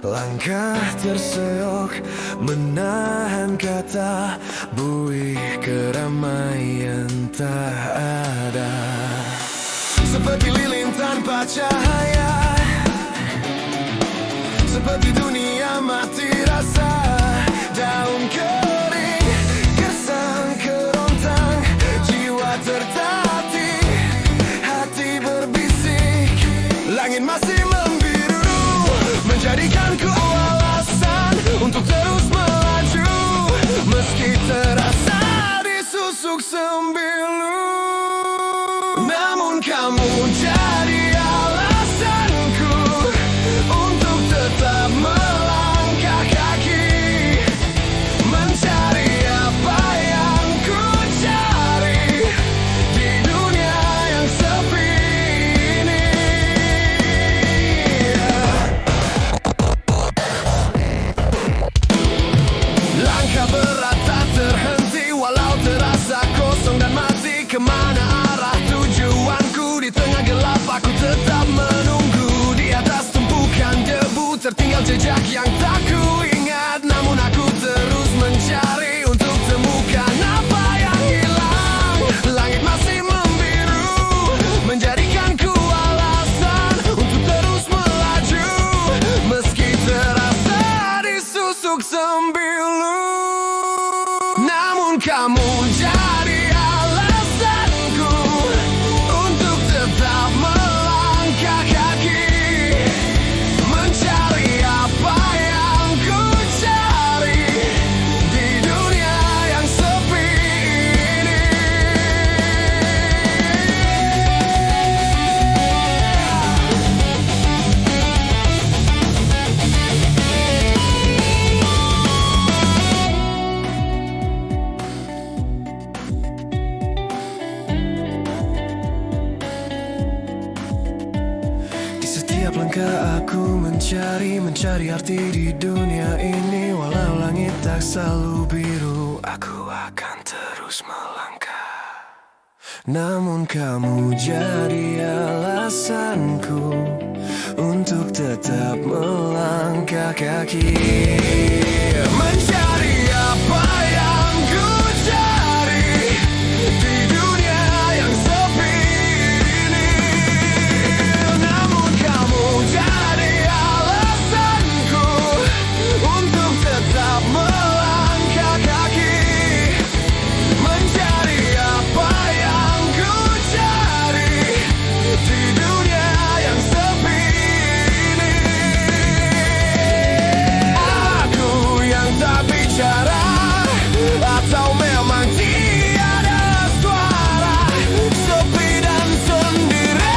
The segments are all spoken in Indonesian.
Langkah terseok menahan kata, buih keramaian tak ada. Seperti lilin tanpa cahaya, seperti dunia mati rasa. Daun kering, gersang kerontang, jiwa tertatih, hati berbisik. Langit masih membiru, menjadikanku alasan untuk terus melaju, meski terasa disusuk sembilu. Namun kamu jadi alasanku untuk tetap melangkah kaki, mencari apa yang ku cari di dunia yang sepi ini. Langkah berat tak terhenti, walau terasa kosong dan mati. Kemana arah tujuanku? Di tengah gelap aku tetap menunggu. Di atas tumpukan debu tertinggal jejak yang tak ku ingat. Namun aku terus mencari untuk temukan apa yang hilang. Langit masih membiru, menjadikanku alasan untuk terus melaju, meski terasa disusuk sembilu. Namun kamu jadi alasanku untuk tetap melangkah kaki, mencari apa yang ku cari di dunia yang sepi ini. Di setiap langkah aku mencari arti di dunia ini. Walau langit tak selalu biru, aku akan terus melangkah. Namun kamu jadi alasanku untuk tetap melangkah kaki, mencari apa yang ku cari di dunia yang sepi ini. Namun kamu jadi alasanku untuk tetap melangkah kaki, mencari apa yang ku cari di dunia yang sepi ini. Aku yang tak bicara, atau memang tiada suara, sepi dan sendiri.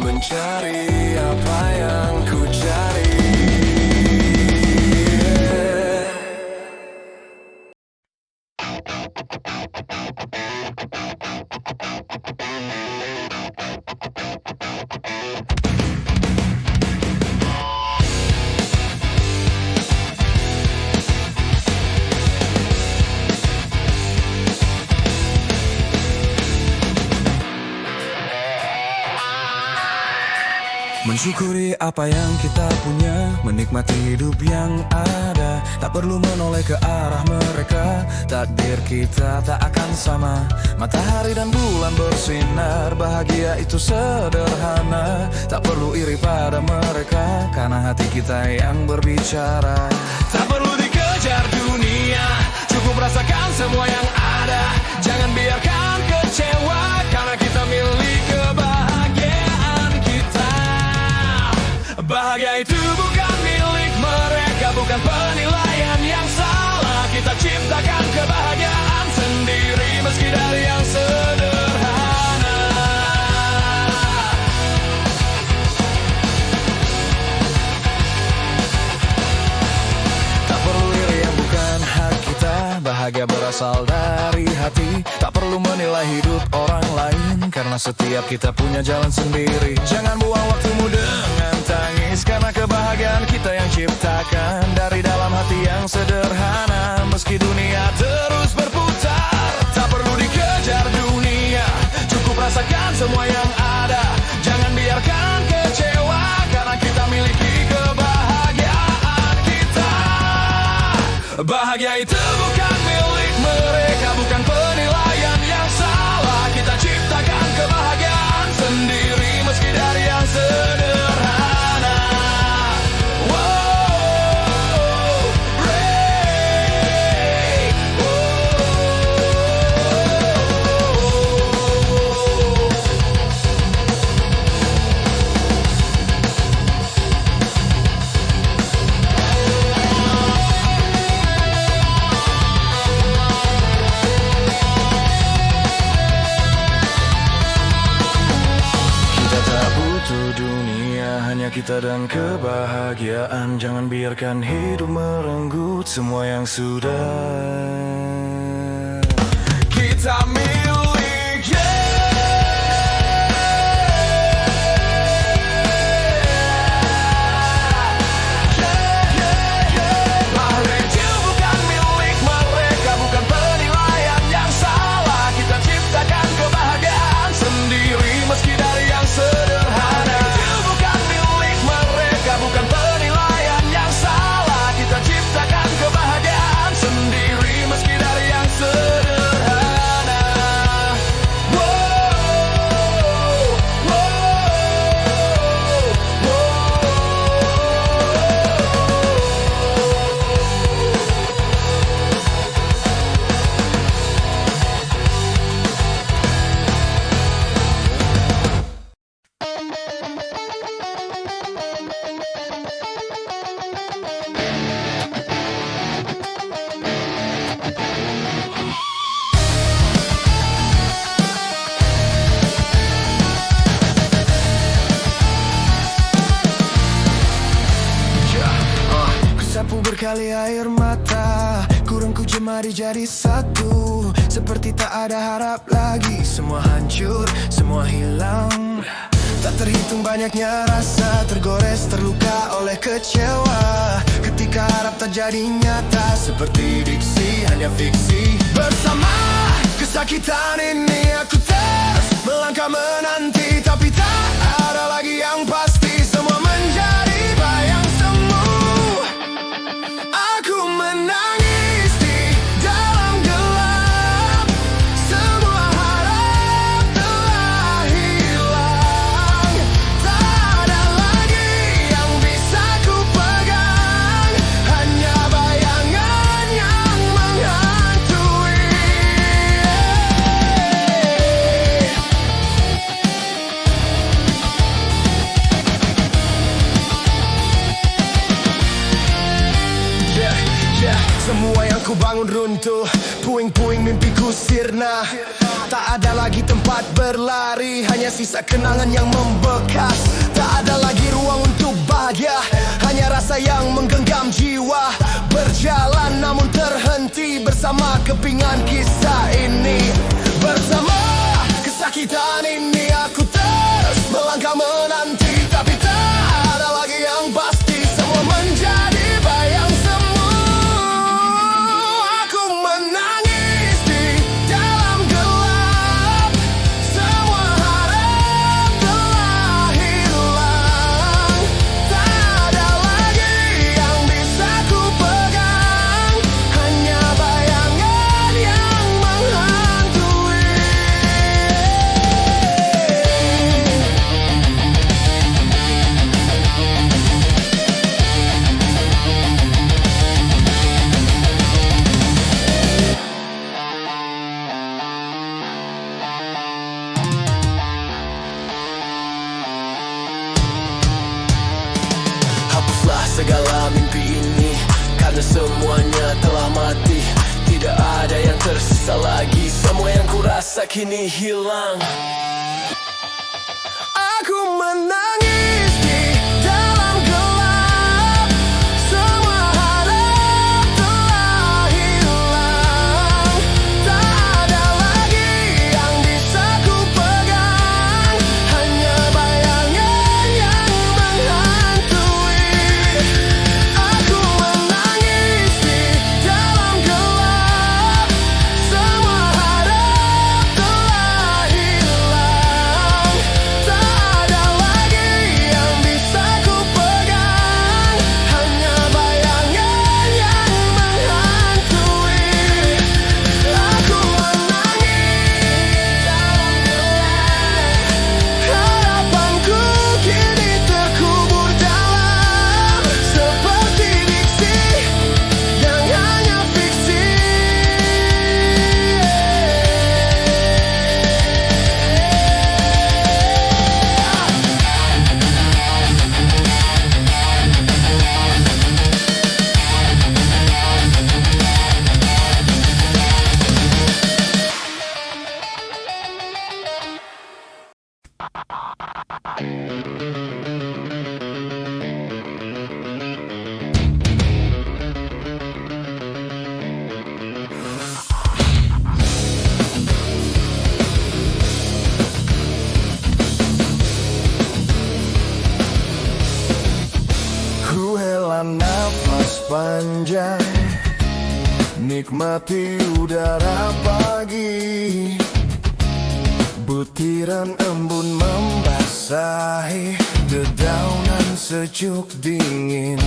Mencari apa yang ku cari. Mensyukuri apa yang kita punya, menikmati hidup yang ada. Tak perlu menoleh ke arah mereka, takdir kita tak akan sama. Matahari dan bulan bersinar, bahagia itu sederhana. Tak perlu iri pada mereka, karena hati kita yang berbicara. Tak perlu dikejar dunia, cukup rasakan semua yang ada. Jangan biarkan kecewa, karena kita milik kebahagiaan kita. Bahagia itu bukan milik mereka, bukan penilaian yang salah. Kita ciptakan kebahagiaan sendiri, meski dari yang sederhana. Tak perlu iri yang bukan hak kita, bahagia berasal dari hati. Tak perlu menilai hidup orang lain, karena setiap kita punya jalan sendiri. Jangan buang waktumu dengan tangis, menangis karena kebahagiaan kita yang ciptakan dari dalam hati yang sederhana. Meski dunia terus berputar, tak perlu dikejar dunia, cukup rasakan semua yang ada. Jangan biarkan kecewa karena kita miliki kebahagiaan kita. Bahagia itu bukan milik mereka, bukan penilaian yang salah. Kita ciptakan kebahagiaan sendiri meski dari yang sederhana. Wow, Ray, dunia hanya kita dan kebahagiaan. Jangan biarkan hidup merenggut semua yang sudah kita miliki. Bahagia itu bukan milik mereka, bukan penilaian yang salah. Kita ciptakan kebahagiaan sendiri meski dari yang sederhana. Bukan penilaian yang salah. Kita ciptakan kebahagiaan sendiri meski dari yang sederhana. Wow, wow, Sapu berkali air mata, kurang ku jemari jadi satu. Seperti tak ada harap lagi, semua hancur, semua hilang. Tak terhitung banyaknya rasa, tergores, terluka oleh kecewa. Ketika harap tak jadi nyata, seperti diksi, hanya fiksi. Bersama kesakitan ini aku terus melangkah menanti, tapi tak ada lagi yang pasti, semua menjadi bayang semu. Aku menangis di dalam gelap, semua harap telah hilang. Tak ada lagi yang bisa ku pegang, hanya bayangan yang menghantui. Semua yang ku bangun runtuh, puing-puing mimpiku sirna. Tak ada lagi tempat berlari, hanya sisa kenangan yang membekas. Tak ada lagi ruang untuk bahagia, hanya rasa yang menggenggam jiwa. Berjalan namun terhenti bersama kepingan kisah ini. Bersama kesakitan ini aku terus melangkah menanti, tapi tak ada lagi yang pasti, semua menjadi bayang semu. Aku menangis di dalam gelap, semua harap telah hilang. Tak ada lagi yang bisa ku pegang, hanya bayangan yang menghantui. Hapuslah segala mimpi ini, karena semuanya telah mati. Tidak ada yang tersisa lagi, semua yang ku rasa kini hilang. Aku menangis di dalam gelap, semua harap telah hilang. Tak ada lagi yang bisa ku pegang, hanya bayangan yang menghantui. Menikmati udara pagi, butiran embun membasahi dedaunan sejuk dingin,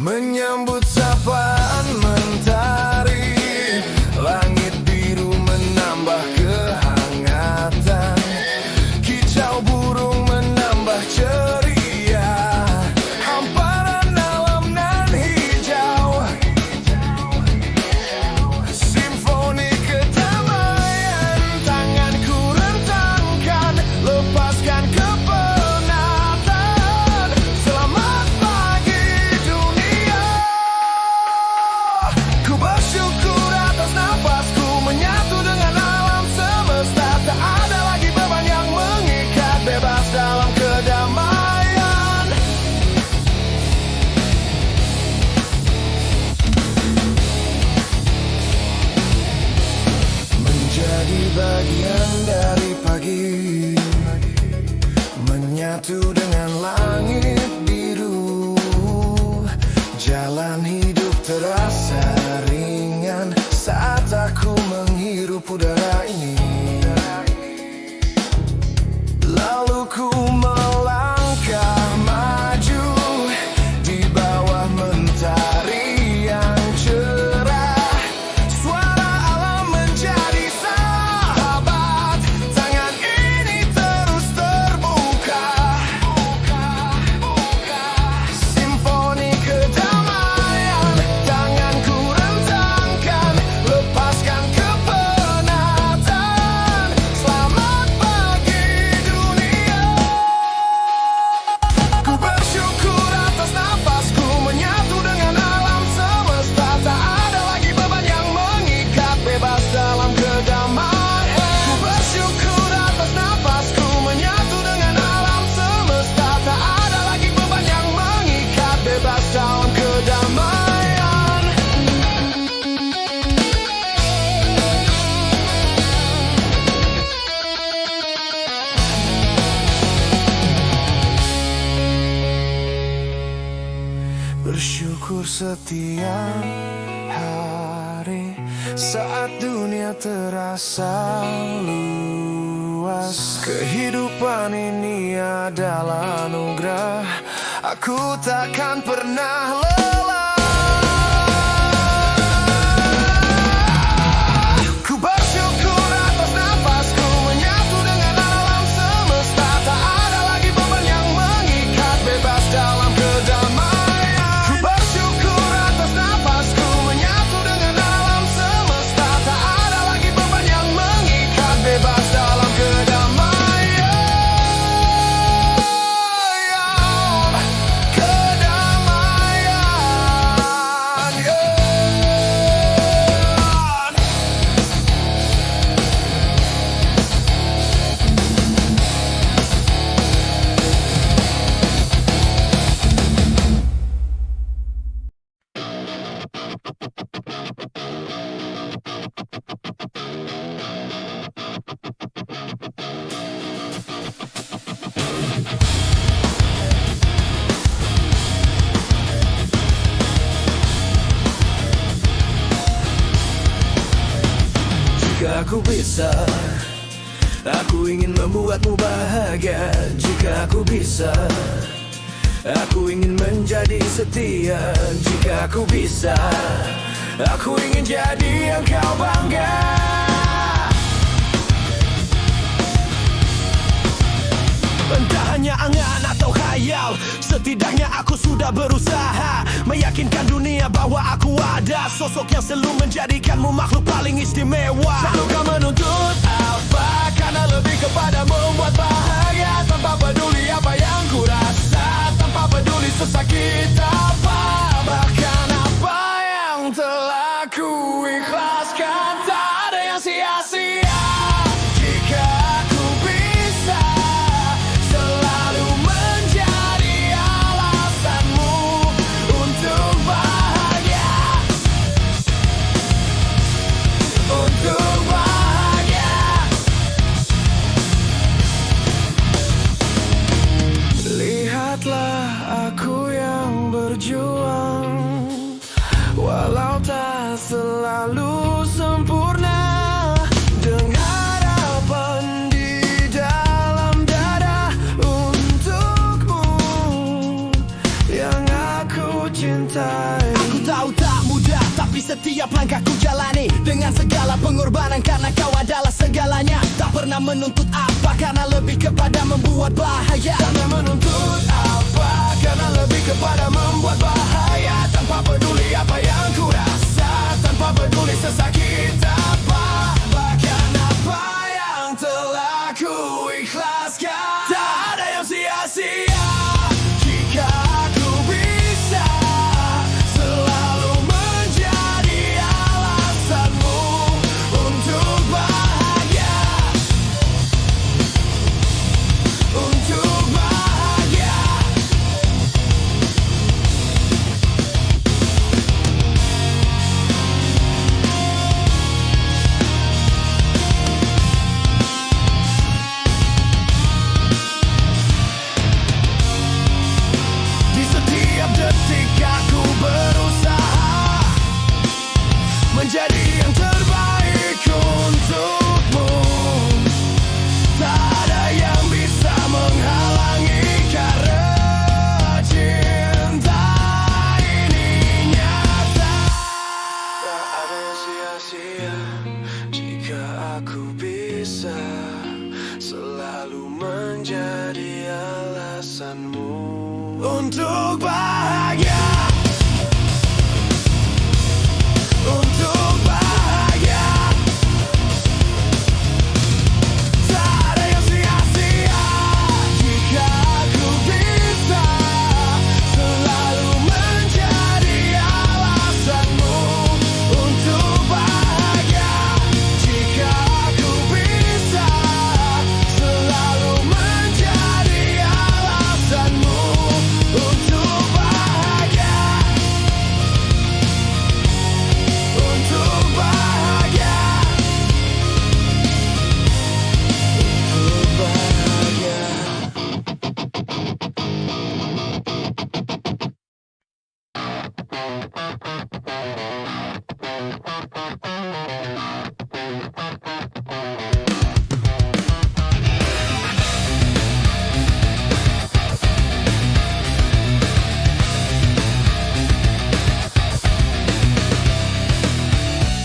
menyambut sapaan mentari. Langit biru menambah kehangatan, kicau burung menambah ceria. Hamparan alam nan hijau, simfoni kedamaian. Tanganku rentangkan, lepaskan kepenatan. Selamat pagi dunia. Ku bersyukur atas nafasku menyatu dengan alam semesta. Tak ada lagi beban yang mengikat, bebas dalam kedamaian. Menjadi bagian dari pagi, menyatu dengan langit biru. Jalan hidup terasa ringan saat aku menghirup udara ini. Lalu ku melangkah maju di bawah mentari yang cerah. Suara alam menjadi sahabat, tangan ini terus terbuka. Simfoni kedamaian, tanganku rentangkan, lepaskan kepenatan. Selamat pagi dunia. Ku bersyukur atas nafasku menyatu dengan alam semesta. Tak ada lagi beban yang mengikat, bebas dalam kedamaian. Ku bersyukur atas nafasku menyatu dengan alam semesta. Tak ada lagi beban yang mengikat, bebas dalam kedamaian. Bersyukur setiap hari saat dunia terasa luas. Kehidupan ini adalah anugerah, aku takkan pernah lelah. Ku bersyukur atas nafasku menyatu dengan alam semesta. Tak ada lagi beban yang mengikat, bebas dalam kedamaian. Ku bersyukur atas nafasku menyatu dengan alam semesta. Tak ada lagi beban yang mengikat, bebas dalam kedamaian. Jika aku bisa, aku ingin membuatmu bahagia. Jika aku bisa, aku ingin menjadi setia. Jika aku bisa, aku ingin jadi yang kau bangga. Entah hanya angan atau khayal, setidaknya aku sudah berusaha meyakinkan dunia bahwa aku ada. Sosok yang selalu menjadikanmu makhluk paling istimewa. Lalu kau menuntut apa? Karena lebih kepada membuat bahagia. Tanpa peduli apa yang ku rasa, tanpa peduli sesakit apa, bahkan apa yang telah ku ikhlaskan. Tak ada yang sia-sia. Jika aku bisa selalu menjadi alasanmu untuk bahagia, untuk bahagia. Lihatlah aku yang berjuang selalu sempurna, dengan harapan di dalam dada untukmu yang aku cintai. Aku tahu tak mudah, tapi setiap langkahku jalani dengan segala pengorbanan, karena kau adalah segalanya. Tak pernah menuntut apa, karena lebih kepada membuat bahagia. Karena menuntut apa, karena lebih kepada membuat bahaya. Tanpa peduli apa yang ku rasa, tanpa peduli sesakit apa, bahkan apa yang telah ku ikhlaskan. Tak ada yang sia-sia jika aku bisa selalu menjadi alasanmu untuk bahagia, untuk bahagia. Di setiap detik aku berusaha menjadi yang terbaik untukmu. Tak ada yang bisa menghalangi, karena cinta ini nyata. Tak ada yang sia-sia jika aku bisa selalu menjadi alasanmu untuk bahagia, untuk bahagia. Tak ada yang sia-sia jika aku bisa selalu menjadi alasanmu untuk bahagia. Jika aku bisa selalu menjadi alasanmu untuk bahagia, untuk bahagia, untuk bahagia.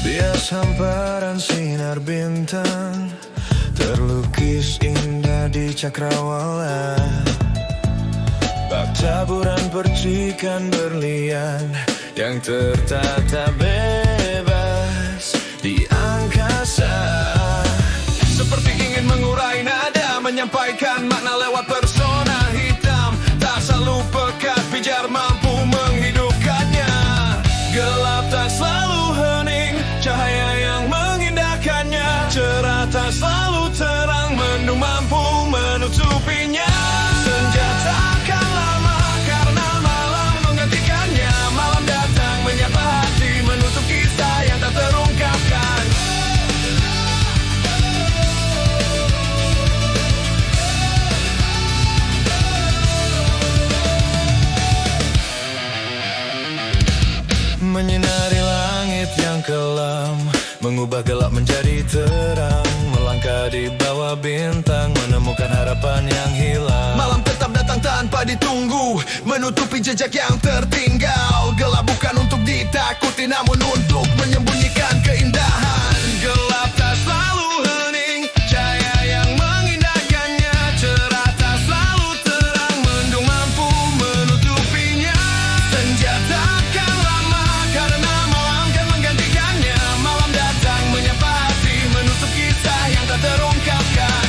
Bias hamparan sinar bintang terlukis indah di cakrawala, bak taburan percikan berlian yang tertata bebas di angkasa. Seperti ingin mengurai nada, menyampaikan makna lewat persona hitam. Tak selalu pekat, pijar mampu menghidupkannya. Gelap tak selalu hening, cahaya yang mengindahkannya. Cerah tak selalu terang, mendung mampu menutupinya. Senja takkan lama, karena malam menggantikannya. Malam datang menyapa hati, menutup kisah yang tak terungkapkan. Menyinari langit yang kelam, mengubah gelap menjadi terang. Melangkah di bawah bintang, menemukan harapan yang hilang. Malam tetap datang tanpa ditunggu, menutupi jejak yang tertinggal. Gelap bukan untuk ditakuti, namun untuk menyembunyikan keindahan. Gelap tak selalu hening, cahaya yang mengindahkannya. Cerah tak selalu terang, mendung mampu menutupinya. Senja takkan lama, karena malam kan menggantikannya. Malam datang menyapa hati, menutup kisah yang tak terungkapkan.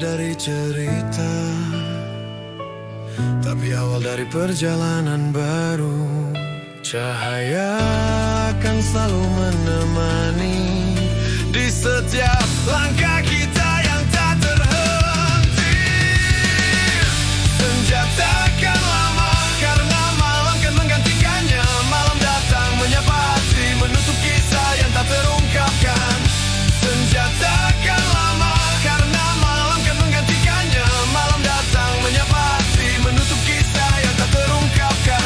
dari cerita, tapi awal dari perjalanan baru. Cahaya akan selalu menemani di setiap langkah kita yang tak terhenti. Senja takkan lama karena malam kan menggantikannya. Malam datang menyapa hati, menutup kisah yang tak terungkapkan. Senja takkan lama karena malam kan menggantikannya. Malam datang menyapa hati, menutup kisah yang tak terungkapkan.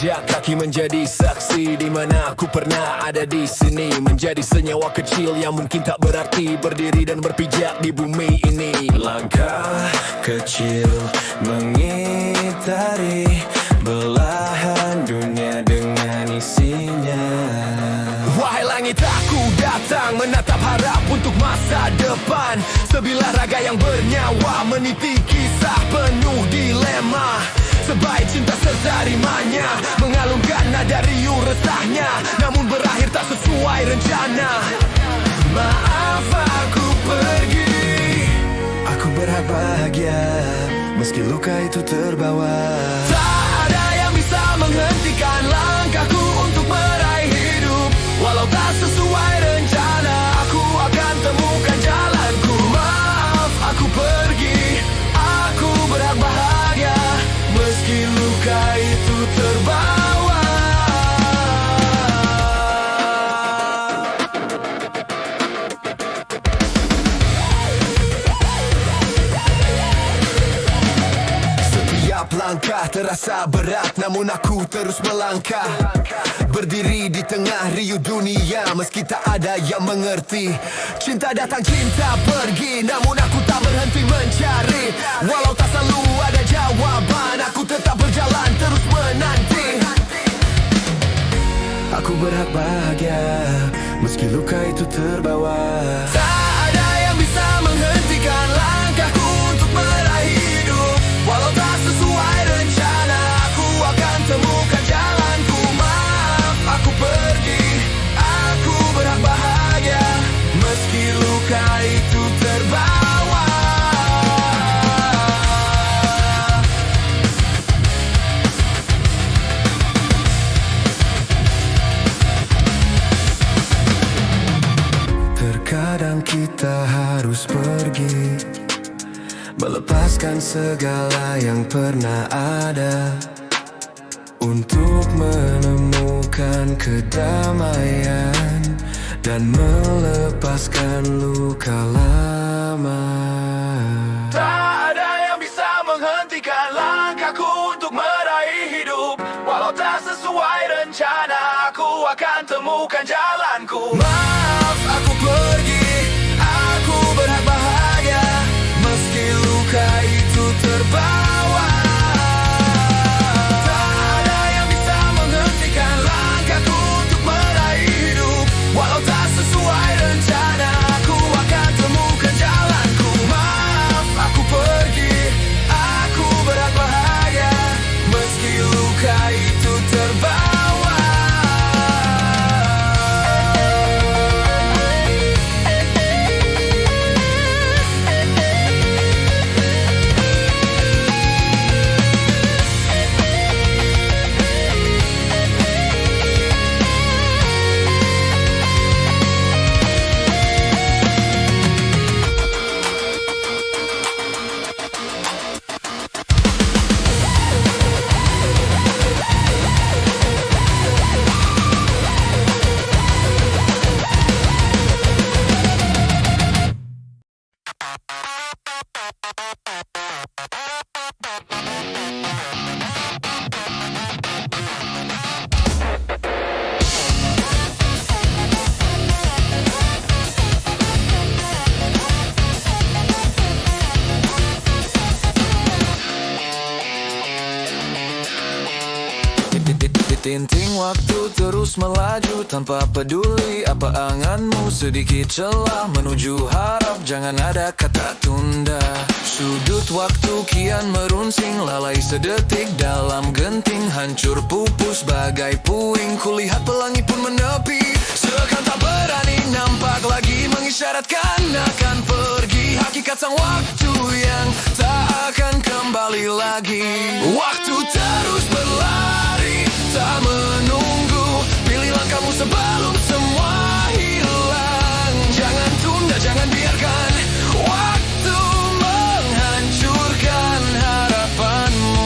Jejak kaki menjadi saksi di mana aku pernah ada di sini, menjadi senyawa kecil yang mungkin tak berarti, berdiri dan berpijak di bumi ini. Langkah kecil mengitari belahan dunia dengan isinya. Wahai langit, aku datang menatap harap untuk masa depan. Sebilah raga yang bernyawa meniti kisah penuh dilema. Sebaik cinta serta rimanya, mengalunkan nada riuh resahnya, namun berakhir tak sesuai rencana. Maaf aku pergi, aku berhak bahagia meski luka itu terbawa. Tak ada yang bisa menghentikan langkahku untuk meraih hidup. Walau tak sesuai rencana, aku akan temukan jalanku. Maaf aku pergi, aku berhak bahagia meski luka itu terbawa. Setiap langkah terasa berat, namun aku terus melangkah. Berdiri di tengah riuh dunia meski tak ada yang mengerti. Cinta datang, cinta pergi, namun aku tak berhenti mencari. Walau tak selalu ada jawaban, aku tetap berjalan terus menanti. Aku berhak bahagia meski luka itu terbawa. Tak ada yang bisa menghentikan langkahku untuk meraih hidup. Walau tak sesuai rencana, aku akan temukan jalanku. Maaf aku pergi, aku berhak bahagia meski luka itu terbawa. Terkadang kita harus pergi, melepaskan segala yang pernah ada, untuk menemukan kedamaian dan melepaskan luka lama. Tak ada yang bisa menghentikan langkahku untuk meraih hidup. Walau tak sesuai rencana, aku akan temukan jalanku. Maaf aku pergi, aku berhak bahagia meski luka itu terbawa. Tak ada yang bisa menghentikan langkahku untuk meraih hidup. Walau tak sesuai rencana, aku akan temukan jalanku. Maaf aku pergi, aku berhak bahagia meski luka itu terbawa. Tinting waktu terus melaju tanpa peduli apa anganmu. Sedikit celah menuju harap, jangan ada kata tunda. Sudut waktu kian merunsing, lalai sedetik dalam genting. Hancur pupus bagai puing, kulihat pelangi pun menepi. Seakan tak berani nampak lagi, mengisyaratkan akan pergi. Hakikat sang waktu yang tak akan kembali lagi. Waktu terus berlari, tak menunggu. Pilih langkahmu sebelum semua hilang. Jangan tunda, jangan biarkan waktu menghancurkan harapanmu.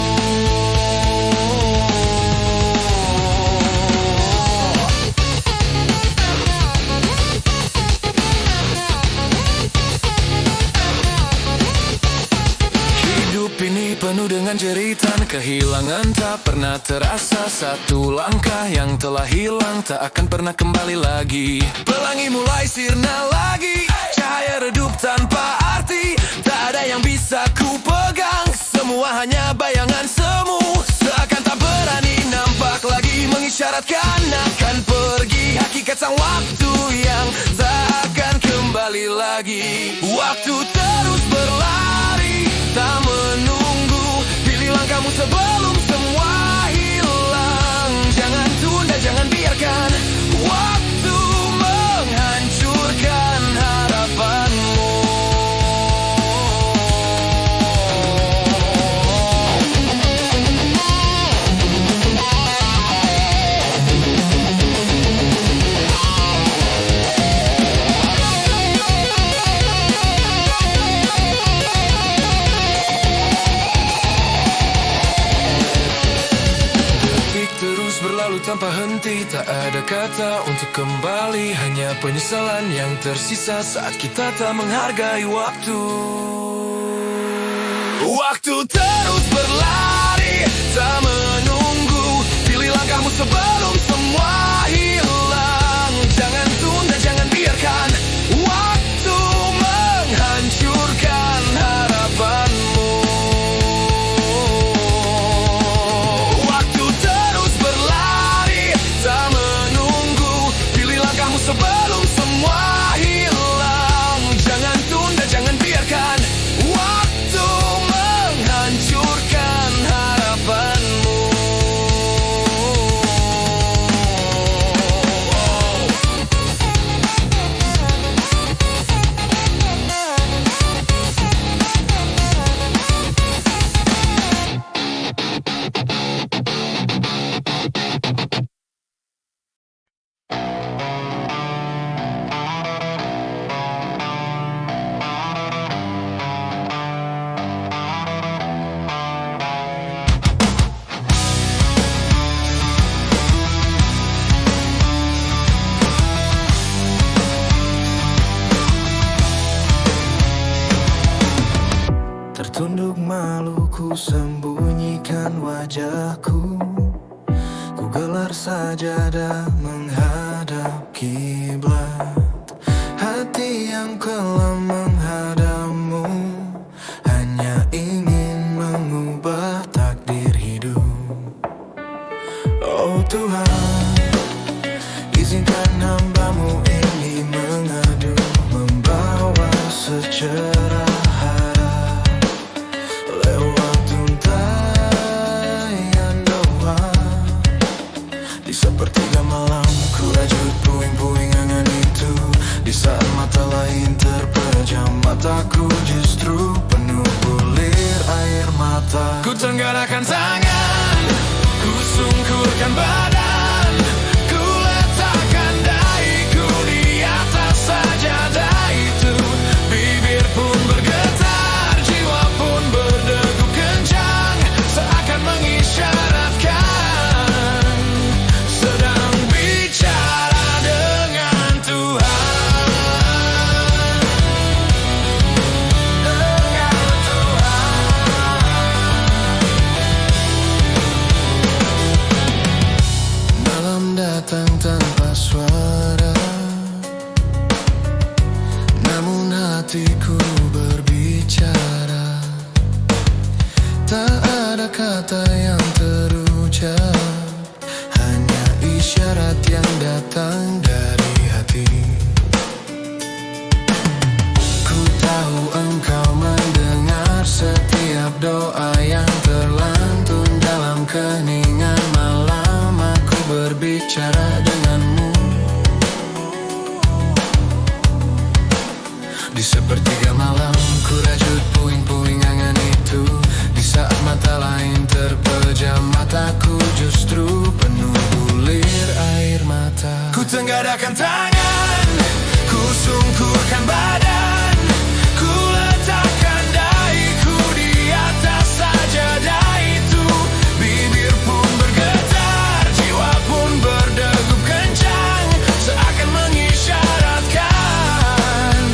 Hidup ini penuh dengan jeritan, kehilangan tak pernah terasa. Satu langkah yang telah hilang tak akan pernah kembali lagi. Pelangi mulai sirna lagi, cahaya redup tanpa arti. Tak ada yang bisa ku pegang, semua hanya bayangan semu. Seakan tak berani nampak lagi, mengisyaratkan akan pergi. Hakikat sang waktu yang tak akan kembali lagi. Waktu terus berlari, tak menunggu. Pilih langkahmu sebelum semua hilang. Jangan tunda, jangan biarkan waktu menghancurkan harapanmu. Terus berlalu tanpa henti, tak ada kata untuk kembali. Hanya penyesalan yang tersisa saat kita tak menghargai waktu. Waktu terus berlari, tak menunggu. Pilih langkahmu sebelum semua hilang. Jangan tunda, jangan biarkan waktu menghancurkan harapanmu. Sebelum semua hilang, jangan tunda, jangan biarkan waktu menghancurkan harapanmu. Tertunduk malu ku sembunyikan wajahku. Ku gelar sajadah menghadap kiblat. Hati yang kelam menghadapmu, hanya ingin mengubah takdir hidup. Oh Tuhan, izinkan hambamu ini mengadu, membawa secerah sepertiga malam. Ku rajut puing-puing angan itu. Di saat mata lain terpejam, mataku justru penuh bulir air mata. Ku tenggarakan tangan, ku sungkurkan badan, ku letakkan dahiku di atas sajadah itu. Bibir pun bergetar, jiwa pun berdegup kencang, seakan mengisyaratkan datang tanpa suara, namun hatiku berbicara. Tak ada kata yang terucap, hanya datang dari hati. Ku tahu engkau mendengar setiap doa yang terlantun dalam keheningan malam. Aku berbicara denganmu di sepertiga malam. Ku rajut puing-puing angan itu. Di saat mata lain terpejam, mataku justru penuh bulir air mata. Ku tenggadakan tangan, ku sungkurkan badan, ku letakkan dahiku di atas sajadah itu. Bibir pun bergetar, jiwa pun berdegup kencang, seakan mengisyaratkan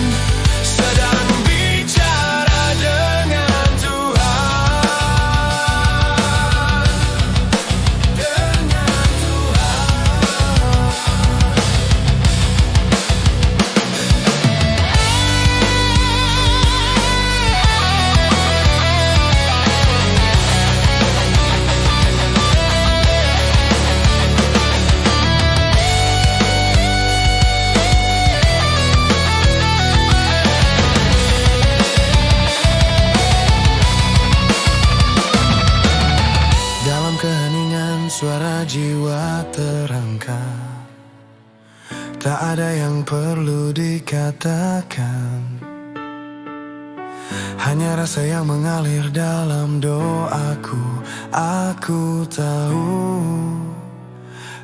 sedang bicara dengan Tuhan. Dengan Tuhan. Dalam keheningan suara jiwa terangkat, tak ada yang perlu dikatakan, hanya rasa yang mengalir dalam doaku. Aku tahu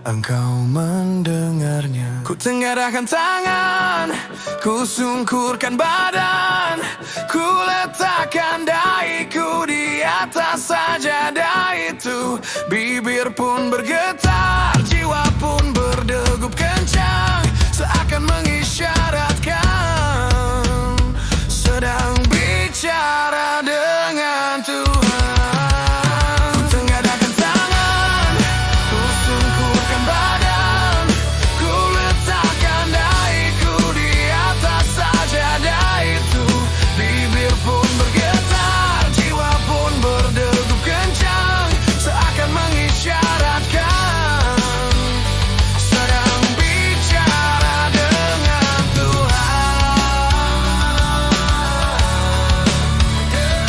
engkau mendengarnya. Ku tengadahkan tangan, ku sungkurkan badan, ku letakkan dahiku di atas sajadah itu. Bibir pun bergetar, jiwa pun berdegup kencang, seakan mengisyaratkan sedang bicara dengan Tuhan. Ku tengadahkan tangan, ku sungkurkan badan, ku letakkan dahiku di atas sajadah itu. Bibir pun bergetar, jiwa pun berdegup kencang, seakan mengisyaratkan sedang bicara dengan Tuhan. Dengan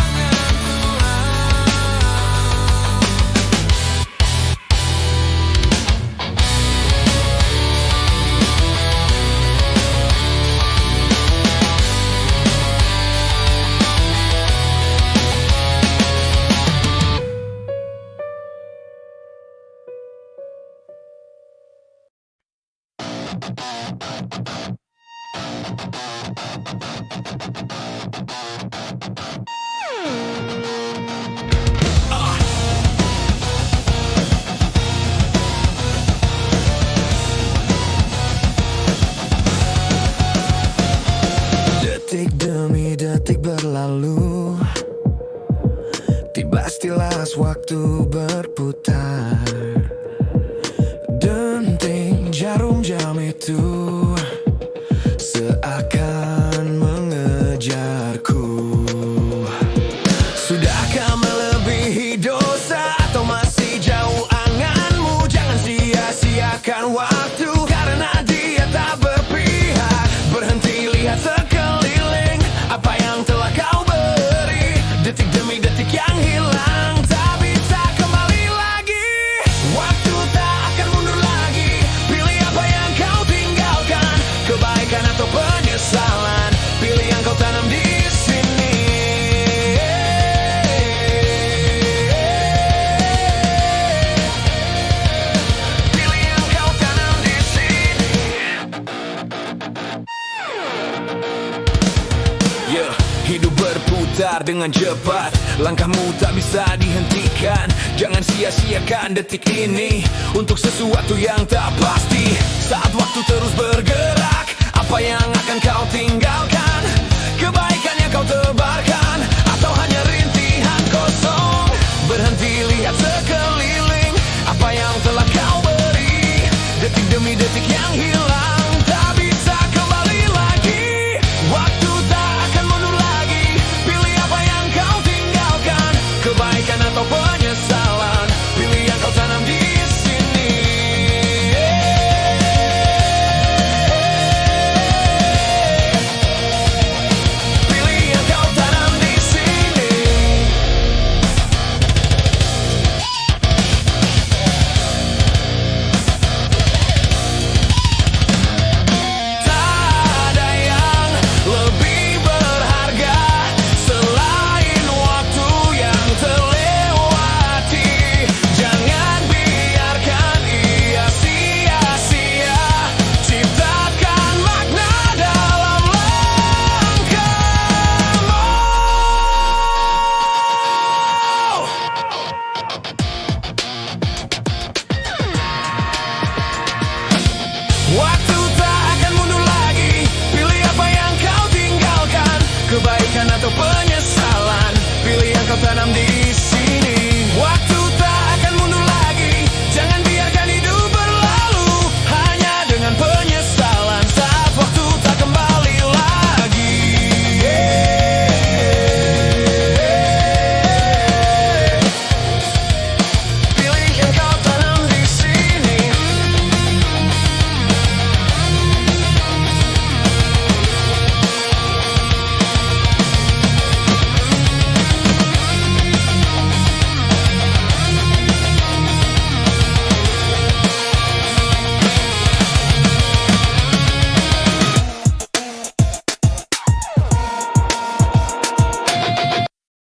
detik demi detik berlalu, tiba stilas waktu berputar. Denting jarum jam itu seakan mengejarku. Sudahkah melebihi dosa atau masih jauh anganmu? Jangan sia-siakan waktu karena dia tak berpihak. Berhenti lihat sekeliling apa yang telah kau beri. Detik demi detik yang hilang tak bisa kembali lagi. Waktu tak akan mundur lagi. Pilih apa yang kau tinggalkan, kebaikan atau penyesalan. Pilih yang kau tanam di sini. Pilih yang kau tanam di sini. Yeah, hidup berputar dengan cepat, langkahmu tak bisa dihentikan. Jangan sia-siakan detik ini untuk sesuatu yang tak pasti. Saat waktu terus bergerak, apa yang akan kau tinggalkan? Kebaikan yang kau tebarkan atau hanya rintihan kosong? Berhenti lihat sekeliling apa yang telah kau beri. Detik demi detik yang hilang tak bisa kembali lagi. Waktu tak akan mundur lagi. Pilih apa yang kau tinggalkan, kebaikan atau penyesalan. Pilih yang kau tanam di sini. penyesalan. Pilih yang kau tanam di